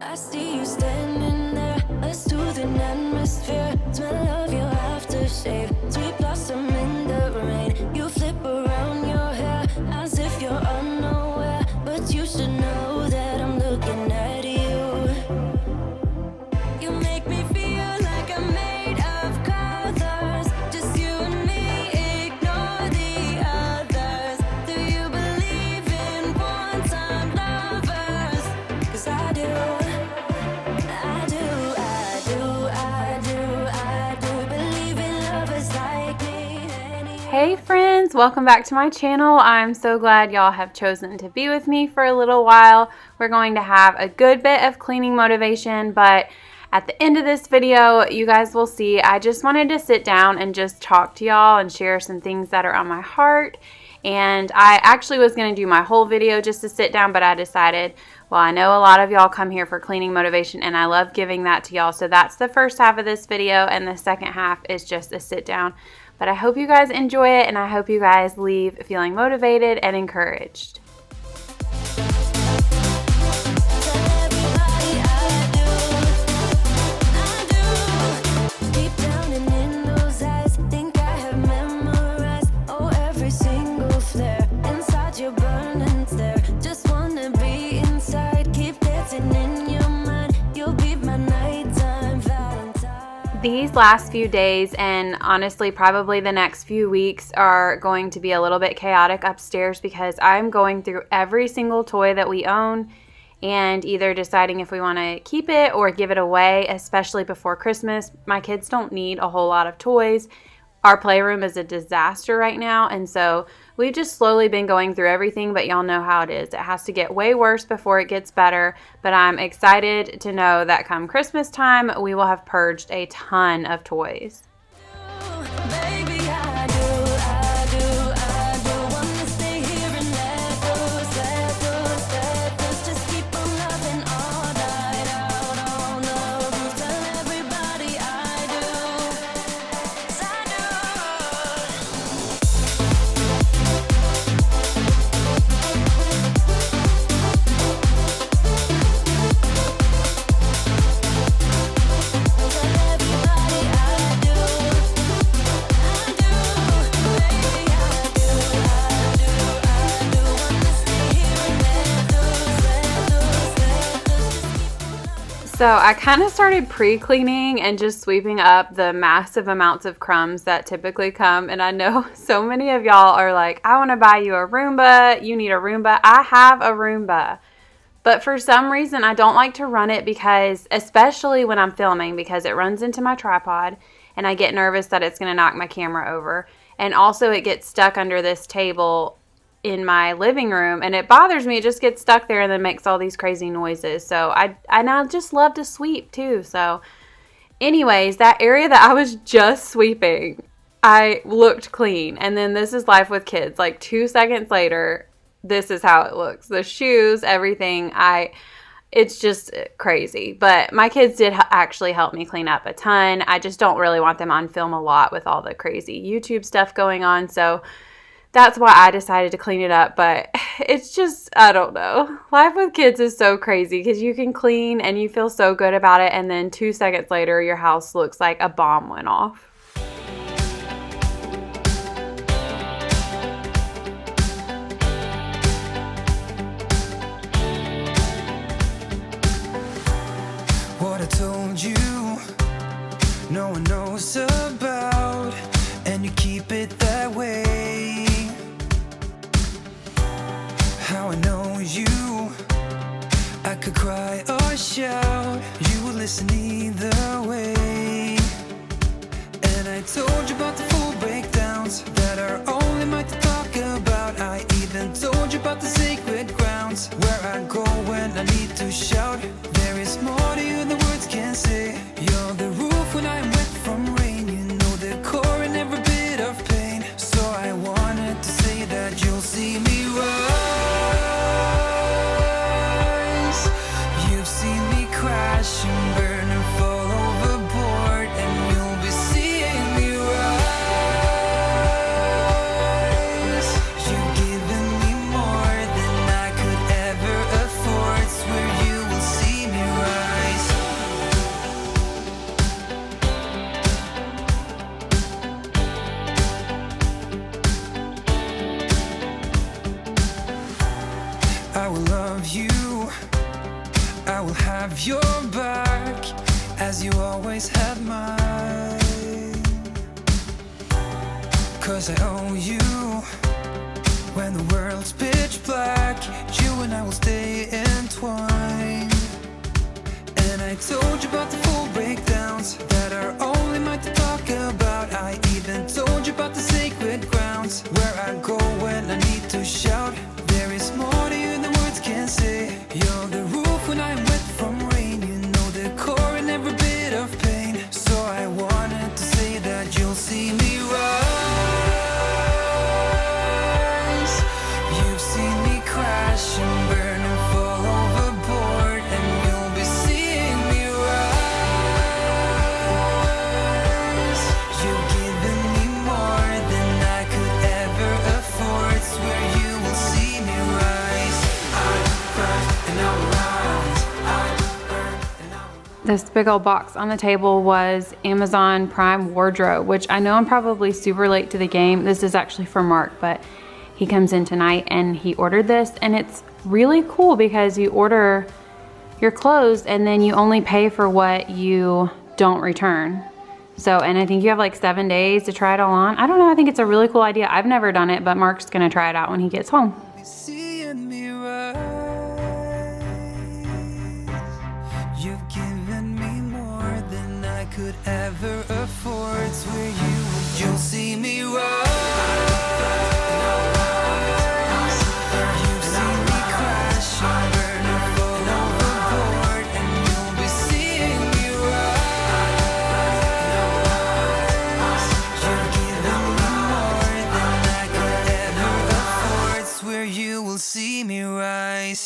I see you standing there, a soothing atmosphere. Smell of your aftershave, sweet blossom in the rain. You flip around your hair as if you're unaware, but you should know that I'm looking at you. You make me feel like I'm made of colors, just you and me, ignore the others. Do you believe in one-time lovers? 'Cause I do. Hey friends, welcome back to my channel. I'm so glad y'all have chosen to be with me for a little while. We're going to have a good bit of cleaning motivation, but at the end of this video, you guys will see I just wanted to sit down and just talk to y'all and share some things that are on my heart. And I actually was going to do my whole video just to sit down, but I decided, well, I know a lot of y'all come here for cleaning motivation and I love giving that to y'all. So that's the first half of this video, and the second half is just a sit down. But I hope you guys enjoy it, and I hope you guys leave feeling motivated and encouraged. These last few days, and honestly probably the next few weeks, are going to be a little bit chaotic upstairs because I'm going through every single toy that we own and either deciding if we want to keep it or give it away, especially before Christmas. My kids don't need a whole lot of toys. Our playroom is a disaster right now, and so we've just slowly been going through everything, but y'all know how it is. It has to get way worse before it gets better, but I'm excited to know that come Christmas time, we will have purged a ton of toys. So I kind of started pre-cleaning and just sweeping up the massive amounts of crumbs that typically come. And I know so many of y'all are like, I want to buy you a Roomba. You need a Roomba. I have a Roomba. But for some reason, I don't like to run it because, especially when I'm filming, because it runs into my tripod and I get nervous that it's going to knock my camera over. And also it gets stuck under this table in my living room, and it bothers me. It just gets stuck there and then makes all these crazy noises. So I now just love to sweep too. So anyways, that area that I was just sweeping, I looked clean. And then this is life with kids. Like 2 seconds later, this is how it looks. The shoes, everything, it's just crazy. But my kids did actually help me clean up a ton. I just don't really want them on film a lot with all the crazy YouTube stuff going on. So that's why I decided to clean it up. But it's just, I don't know. Life with kids is so crazy because you can clean and you feel so good about it, and then 2 seconds later, your house looks like a bomb went off. What I told you, no one knows about, and you keep it that way. How I know you, I could cry or shout, you will listen either way. And I told you about the full breakdowns that are only mine to talk about. I even told you about the sacred grounds where I go when I need to shout. There is more to you than words can say. You're the roof when I'm wet from rain. You know the core in every bit of pain. So I wanted to say that you'll see me rise. You've seen me crash and burn and fall overboard, and you'll be seeing me rise. You've given me more than I could ever afford. Swear you will see me rise. I will have your back as you always had mine. 'Cause I owe you when the world's pitch black. You and I will stay entwined. And I told you about the full breakdowns that are only mine to talk about. I even told you about the sacred grounds where I go when I need to shout. There is more to you than words can say. You're the roof when I'm wet from rain. You know the core in every bit of pain. So I wanted to say that you'll see me rise. You've seen me crash and burn and fall overboard, and you'll be seeing me rise. You've given me more than I could ever afford. Swear you will see me rise. I burn and I'll rise. I burn and I'll rise. This big old box on the table was Amazon Prime wardrobe, which I know I'm probably super late to the game. This is actually for Mark, but he comes in tonight and he ordered this, and it's really cool because you order your clothes and then you only pay for what you don't return. So, and I think you have like 7 days to try it all on. I don't know, I think it's a really cool idea. I've never done it, but Mark's gonna try it out when he gets home. Seeing me rise. You've given me more than I could ever afford. Swear you'll see me rise. You've seen me crash and burn and fall overboard, and you'll be seeing me rise. You're giving me more than I could ever afford. Swear you will see me rise.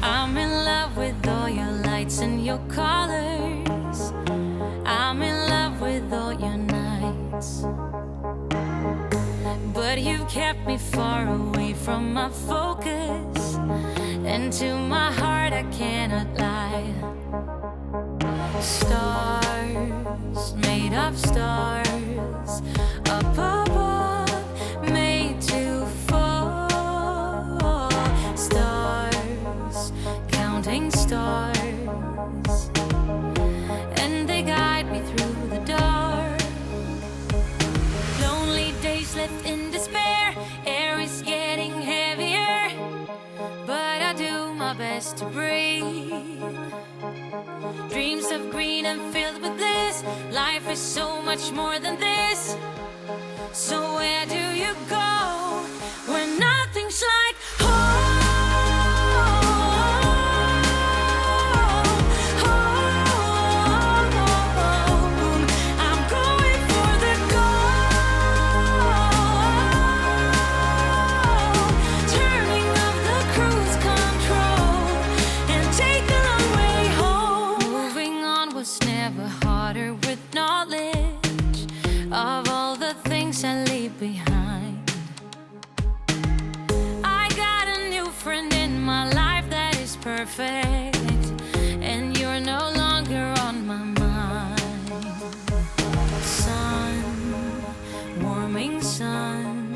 I'm in love with all your lights and your colors. I'm in love with all your nights. But you've kept me far away from my focus, and to my heart I cannot lie. Stars, made of stars, up above, made to fall. Stars, counting stars, and they guide me through the dark. Lonely days left in despair, air is getting heavier, but I do my best to breathe. Dreams of green and filled with bliss. Life is so much more than this. So where do you go when nothing's like home? I'm going for the gold. Turning off the cruise control and take the long way home. Moving on was never harder with knowledge of all the things I leave behind. I got a new friend in my life that is perfect, and you're no longer on my mind. Sun, warming sun,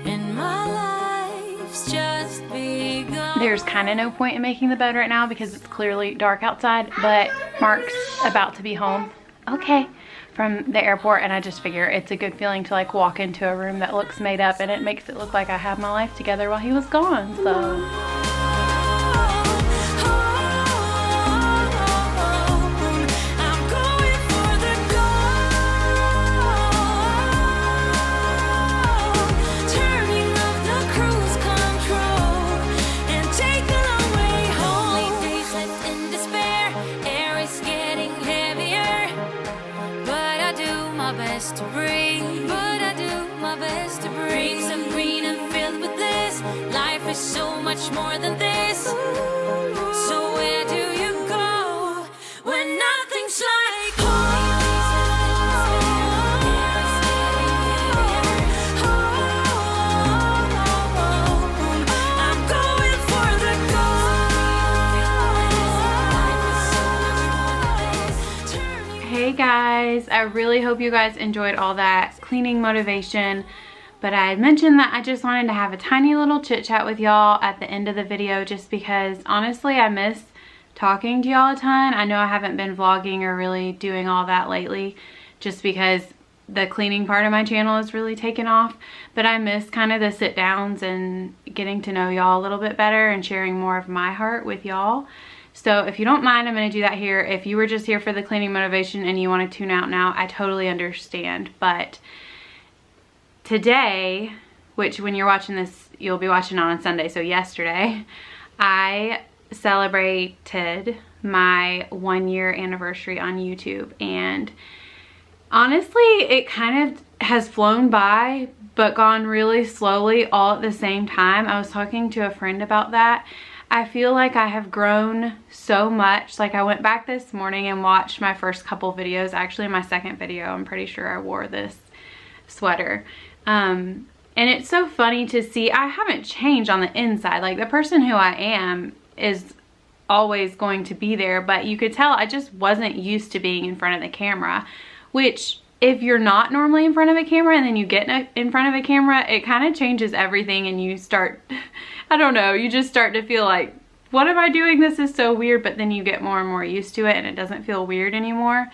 and my life's just begun. There's kind of no point in making the bed right now because it's clearly dark outside, but Mark's about to be home, okay, from the airport, and I just figure it's a good feeling to like walk into a room that looks made up, and it makes it look like I have my life together while he was gone. So I'm going for the gold. Turning off the cruise control and take the long way home. Only days left in despair, air is getting heavier, but I do my best to breathe. But I do my best to breathe. Dreams of green and filled with bliss. Life is so much more than this. So where do you go when nothing's like home? I'm going for the gold. hey guys, I really hope you guys enjoyed all that cleaning motivation. But I had mentioned that I just wanted to have a tiny little chit chat with y'all at the end of the video, just because honestly I miss talking to y'all a ton. I know I haven't been vlogging or really doing all that lately, just because the cleaning part of my channel has really taken off, but I miss kind of the sit downs and getting to know y'all a little bit better and sharing more of my heart with y'all. So if you don't mind, I'm going to do that here. If you were just here for the cleaning motivation and you want to tune out now, I totally understand. But today, which when you're watching this, you'll be watching on Sunday, so yesterday, I celebrated my 1-year anniversary on YouTube, and honestly, it kind of has flown by, but gone really slowly all at the same time. I was talking to a friend about that. I feel like I have grown so much. Like, I went back this morning and watched my first couple videos. Actually, my second video, I'm pretty sure I wore this sweater. And it's so funny to see I haven't changed on the inside. Like, the person who I am is always going to be there, but you could tell I just wasn't used to being in front of the camera. Which, if you're not normally in front of a camera and then you get in front of a camera, it kind of changes everything, and you start, I don't know, you just start to feel like, what am I doing? This is so weird, but then you get more and more used to it and it doesn't feel weird anymore.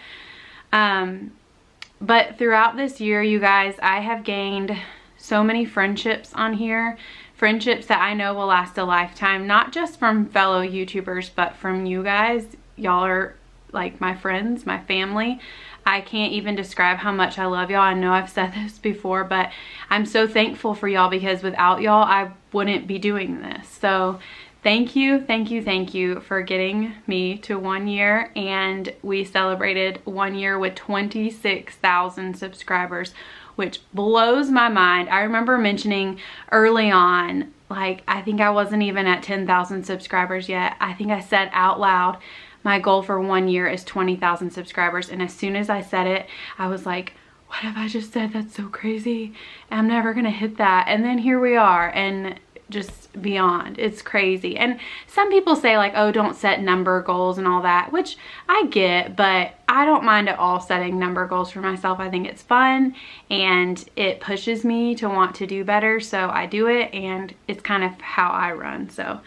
But throughout this year, you guys, I have gained so many friendships on here. Friendships that I know will last a lifetime, not just from fellow YouTubers, but from you guys. Y'all are like my friends, my family. I can't even describe how much I love y'all. I know I've said this before, but I'm so thankful for y'all, because without y'all, I wouldn't be doing this. So thank you, thank you, thank you for getting me to 1 year. And we celebrated 1 year with 26,000 subscribers, which blows my mind. I remember mentioning early on, like, I think I wasn't even at 10,000 subscribers yet. I think I said out loud, my goal for 1 year is 20,000 subscribers. And as soon as I said it, I was like, what have I just said? That's so crazy. I'm never gonna hit that. And then here we are, and just beyond. It's crazy. And some people say like, oh, don't set number goals and all that, which I get, but I don't mind at all setting number goals for myself. I think it's fun and it pushes me to want to do better. So I do it, and it's kind of how I run. So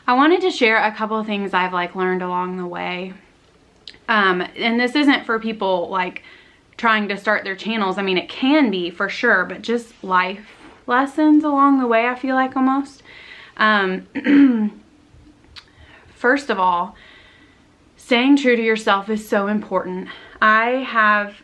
I wanted to share a couple of things I've like learned along the way. And this isn't for people like trying to start their channels. I mean, it can be for sure, but just life lessons along the way, I feel like, almost. First of all, staying true to yourself is so important. I have,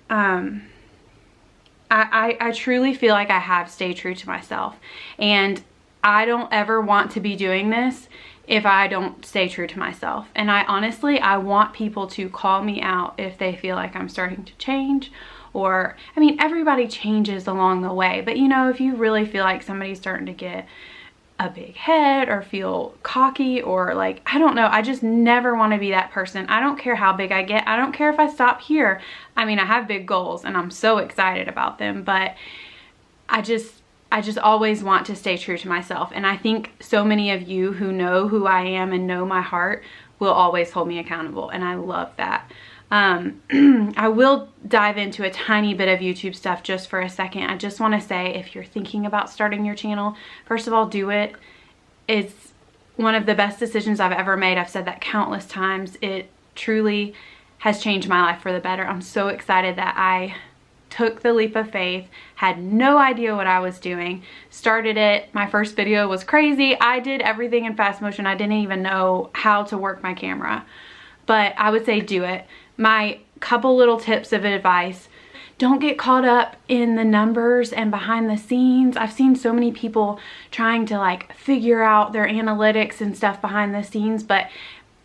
I truly feel like I have stayed true to myself, and I don't ever want to be doing this if I don't stay true to myself. And I honestly want people to call me out if they feel like I'm starting to change. Or, I mean, everybody changes along the way, but you know, if you really feel like somebody's starting to get a big head or feel cocky, or like, I don't know, I just never want to be that person. I don't care how big I get. I don't care if I stop here. I mean, I have big goals and I'm so excited about them, but I just always want to stay true to myself. And I think so many of you who know who I am and know my heart will always hold me accountable, and I love that. I will dive into a tiny bit of YouTube stuff just for a second. I just want to say, if you're thinking about starting your channel, first of all, do it. It's one of the best decisions I've ever made. I've said that countless times. It truly has changed my life for the better. I'm so excited that I took the leap of faith, had no idea what I was doing, started it. My first video was crazy. I did everything in fast motion. I didn't even know how to work my camera, but I would say do it. My couple little tips of advice: don't get caught up in the numbers and behind the scenes. I've seen so many people trying to like figure out their analytics and stuff behind the scenes, but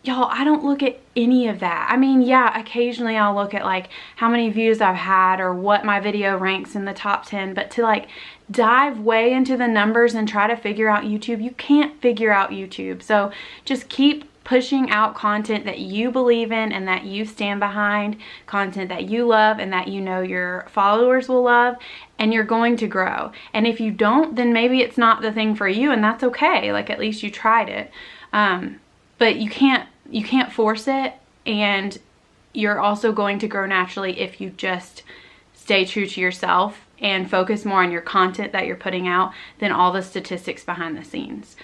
y'all, I don't look at any of that. I mean, yeah, occasionally I'll look at like how many views I've had or what my video ranks in the top 10, but to like dive way into the numbers and try to figure out YouTube, you can't figure out YouTube. So just keep pushing out content that you believe in and that you stand behind, content that you love and that you know your followers will love, and you're going to grow. And if you don't, then maybe it's not the thing for you, and that's okay. Like, at least you tried it. But you can't force it, and you're also going to grow naturally if you just stay true to yourself and focus more on your content that you're putting out than all the statistics behind the scenes.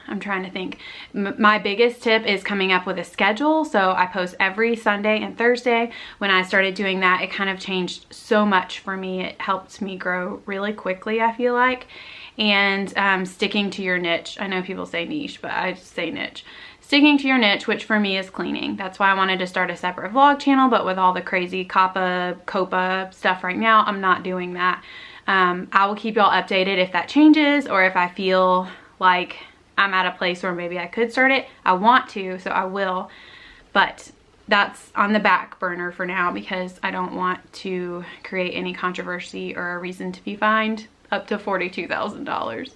I'm trying to think. My biggest tip is coming up with a schedule. So I post every Sunday and Thursday. When I started doing that, it kind of changed so much for me. It helped me grow really quickly, I feel like. And sticking to your niche. I know people say niche, but I just say niche. Sticking to your niche, which for me is cleaning. That's why I wanted to start a separate vlog channel, but with all the crazy COPPA stuff right now, I'm not doing that. I will keep y'all updated if that changes, or if I feel like I'm at a place where maybe I could start it. I want to, so I will, but that's on the back burner for now because I don't want to create any controversy or a reason to be fined up to $42,000.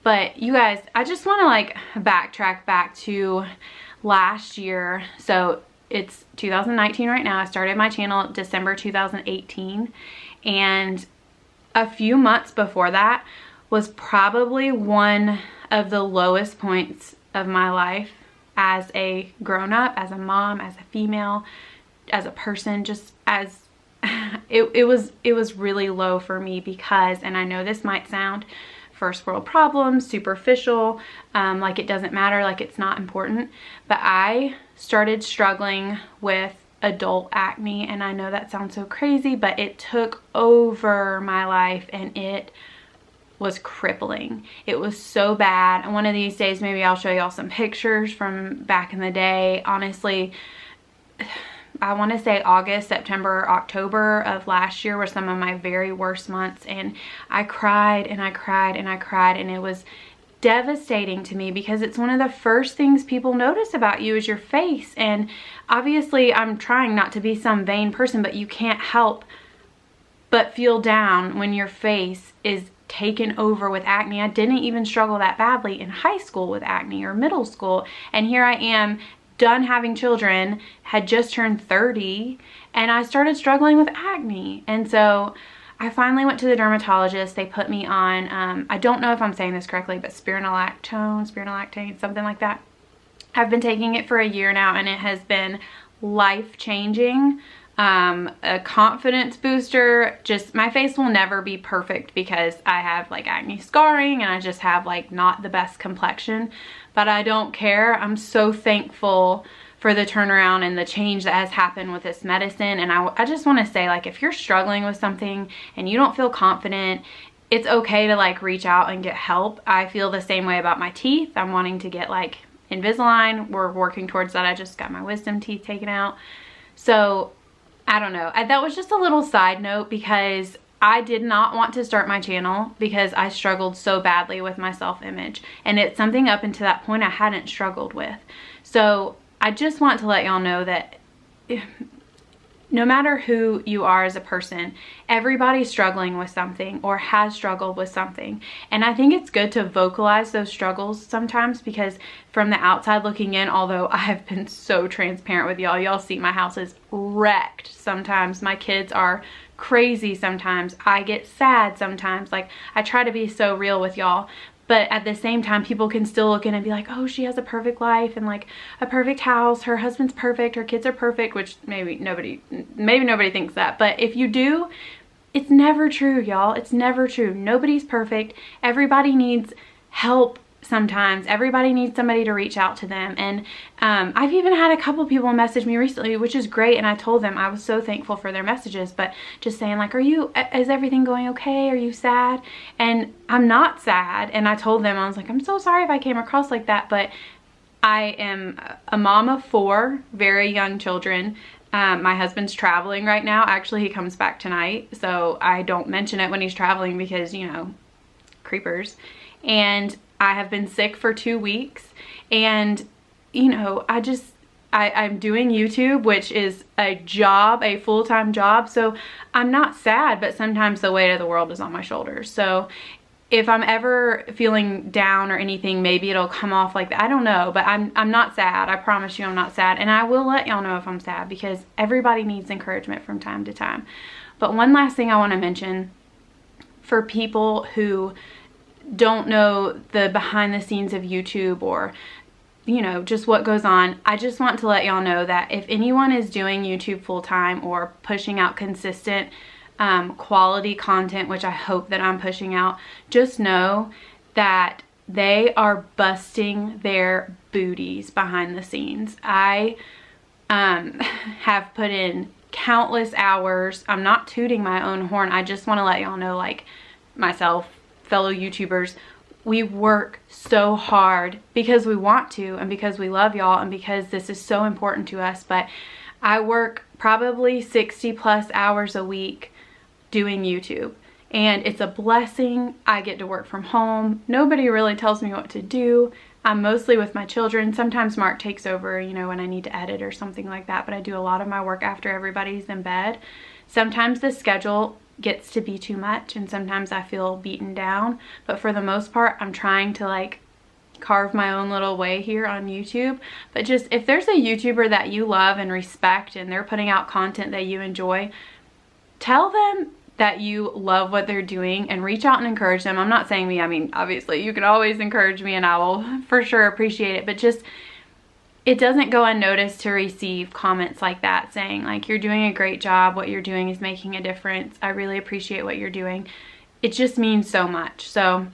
But you guys, I just want to like backtrack back to last year. So it's 2019 right now. I started my channel December 2018, and a few months before that was probably one of the lowest points of my life as a grown-up, as a mom, as a female, as a person, just as it was really low for me because, and I know this might sound first world problems, superficial, like it doesn't matter, like it's not important, but I started struggling with adult acne, and I know that sounds so crazy, but it took over my life and it was crippling. It was so bad. And one of these days, maybe I'll show y'all some pictures from back in the day. Honestly, I want to say August, September, October of last year were some of my very worst months, and I cried and I cried and I cried, and it was devastating to me because it's one of the first things people notice about you is your face. And obviously I'm trying not to be some vain person, but you can't help but feel down when your face is taken over with acne. I didn't even struggle that badly in high school with acne or middle school, and here I am done having children, had just turned 30, and I started struggling with acne. And so I finally went to the dermatologist. They put me on, I don't know if I'm saying this correctly, but spironolactone, something like that. I've been taking it for a year now, and it has been life-changing. A confidence booster. Just my face will never be perfect because I have like acne scarring and I just have like not the best complexion, but I don't care. I'm so thankful for the turnaround and the change that has happened with this medicine. And I just want to say, like, if you're struggling with something and you don't feel confident, it's okay to like reach out and get help. I feel the same way about my teeth. I'm wanting to get like Invisalign. We're working towards that. I just got my wisdom teeth taken out. So I don't know. That was just a little side note because I did not want to start my channel because I struggled so badly with my self-image. And it's something up until that point I hadn't struggled with. So I just want to let y'all know that no matter who you are as a person, everybody's struggling with something or has struggled with something. And I think it's good to vocalize those struggles sometimes because from the outside looking in, although I have been so transparent with y'all, y'all see my house is wrecked sometimes. My kids are crazy sometimes. I get sad sometimes. Like, I try to be so real with y'all. But at the same time, people can still look in and be like, oh, she has a perfect life and like a perfect house. Her husband's perfect. Her kids are perfect, which maybe nobody thinks that. But if you do, it's never true, y'all. It's never true. Nobody's perfect. Everybody needs help sometimes. Everybody needs somebody to reach out to them. And I've even had a couple people message me recently, which is great. And I told them I was so thankful for their messages, but just saying like, is everything going okay? Are you sad? And I'm not sad. And I told them, I was like, I'm so sorry if I came across like that, but I am a mom of 4 very young children. My husband's traveling right now. Actually, he comes back tonight. So I don't mention it when he's traveling because, you know, creepers. And I have been sick for 2 weeks, and you know, I'm doing YouTube, which is a job, a full-time job, so I'm not sad, but sometimes the weight of the world is on my shoulders. So if I'm ever feeling down or anything, maybe it'll come off like that. I don't know, but I'm not sad. I promise you I'm not sad, and I will let y'all know if I'm sad because everybody needs encouragement from time to time. But one last thing I want to mention for people who don't know the behind the scenes of YouTube or you know, just what goes on. I just want to let y'all know that if anyone is doing YouTube full-time or pushing out consistent quality content, which I hope that I'm pushing out, just know that they are busting their booties behind the scenes. I have put in countless hours. I'm not tooting my own horn. I just want to let y'all know, like myself, fellow YouTubers, we work so hard because we want to and because we love y'all and because this is so important to us. But I work probably 60 plus hours a week doing YouTube, and it's a blessing. I get to work from home. Nobody really tells me what to do. I'm mostly with my children. Sometimes Mark takes over, you know, when I need to edit or something like that, but I do a lot of my work after everybody's in bed. Sometimes the schedule gets to be too much and sometimes I feel beaten down, but for the most part I'm trying to like carve my own little way here on YouTube. But just if there's a YouTuber that you love and respect and they're putting out content that you enjoy, tell them that you love what they're doing and reach out and encourage them. I'm not saying me, I mean, obviously you can always encourage me and I will for sure appreciate it, but just, it doesn't go unnoticed to receive comments like that saying like, you're doing a great job, what you're doing is making a difference, I really appreciate what you're doing. It just means so much. So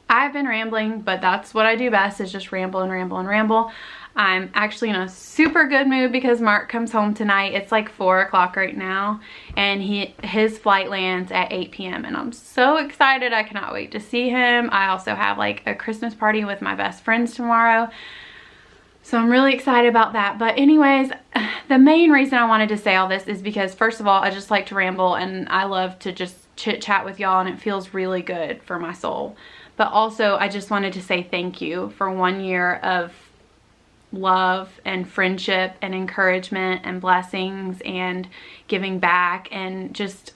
I've been rambling, but that's what I do best, is just ramble and ramble and ramble. I'm actually in a super good mood because Mark comes home tonight. It's like 4 o'clock right now and his flight lands at 8 p.m. and I'm so excited. I cannot wait to see him. I also have like a Christmas party with my best friends tomorrow, so I'm really excited about that. But anyways, the main reason I wanted to say all this is because first of all, I just like to ramble and I love to just chit chat with y'all and it feels really good for my soul. But also I just wanted to say thank you for 1 year of love and friendship and encouragement and blessings and giving back, and just,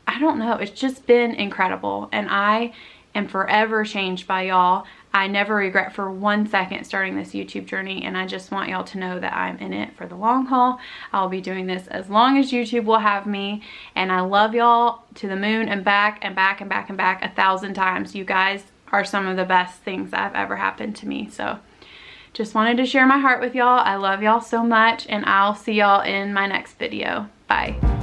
I don't know, it's just been incredible and I am forever changed by y'all. I never regret for 1 second starting this YouTube journey, and I just want y'all to know that I'm in it for the long haul. I'll be doing this as long as YouTube will have me, and I love y'all to the moon and back and back and back and back 1,000 times. You guys are some of the best things that have ever happened to me. So just wanted to share my heart with y'all. I love y'all so much, and I'll see y'all in my next video. Bye.